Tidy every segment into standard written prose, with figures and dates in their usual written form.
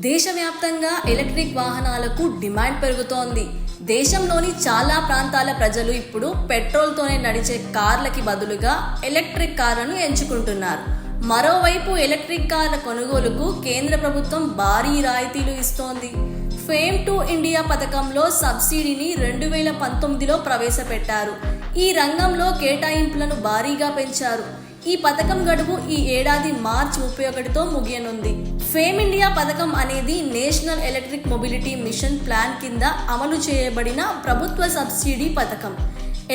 దేశవ్యాప్తంగా ఎలక్ట్రిక్ వాహనాలకు డిమాండ్ పెరుగుతోంది. దేశంలోని చాలా ప్రాంతాల ప్రజలు ఇప్పుడు పెట్రోల్తోనే నడిచే కార్లకి బదులుగా ఎలక్ట్రిక్ కార్లను ఎంచుకుంటున్నారు. మరోవైపు ఎలక్ట్రిక్ కార్ల కొనుగోలుకు కేంద్ర ప్రభుత్వం భారీ రాయితీలు ఇస్తోంది. ఫేమ్ టు ఇండియా పథకంలో సబ్సిడీని 2019లో ప్రవేశపెట్టారు. ఈ రంగంలో కేటాయింపులను భారీగా పెంచారు. ఈ పథకం గడువు ఈ ఏడాది మార్చి 31తో ముగియనుంది. ఫేమ్ ఇండియా పథకం అనేది national electric mobility mission plan కింద అమలు చేయబడిన ప్రభుత్వ సబ్సిడీ పథకం.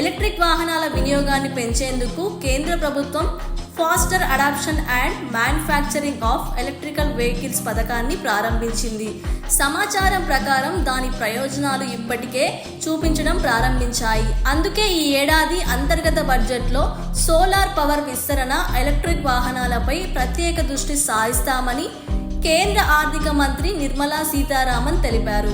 ఎలక్ట్రిక్ వాహనాల వినియోగాన్ని పెంచేందుకు కేంద్ర ప్రభుత్వం faster adoption and manufacturing of electrical vehicles పథకాన్ని ప్రారంభించింది. సమాచారం ప్రకారం దాని ప్రయోజనాలు ఇప్పటికే చూపించడం ప్రారంభించాయి. అందుకే ఈ ఏడాది అంతర్గత బడ్జెట్లో సోలార్ పవర్ విస్తరణ, ఎలక్ట్రిక్ వాహనాలపై ప్రత్యేక దృష్టి సారిస్తామని కేంద్ర ఆర్థిక మంత్రి నిర్మలా సీతారామన్ తెలిపారు.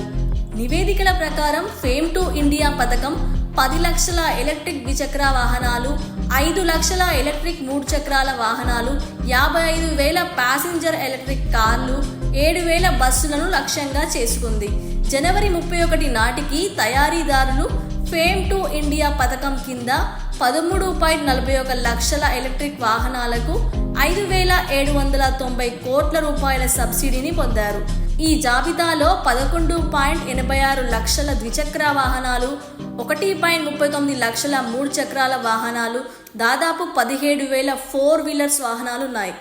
నివేదికల ప్రకారం ఫేమ్ టు ఇండియా పథకం 10 లక్షల ఎలక్ట్రిక్ ద్విచక్ర వాహనాలు, 5 లక్షల ఎలక్ట్రిక్ 3 చక్రాల వాహనాలు, 55,000 ప్యాసింజర్ ఎలక్ట్రిక్ కార్లు, 7,000 బస్సులను లక్ష్యంగా చేసుకుంది. జనవరి 31 నాటికి తయారీదారులు ఫేమ్ టు ఇండియా పథకం కింద 13.41 లక్షల ఎలక్ట్రిక్ వాహనాలకు 5,790 కోట్ల రూపాయల సబ్సిడీని పొందారు. ఈ జాబితాలో 11.86 లక్షల ద్విచక్ర వాహనాలు, 1.39 లక్షల 3 చక్రాల వాహనాలు, దాదాపు 17,000 4 వీలర్స్ వాహనాలున్నాయి.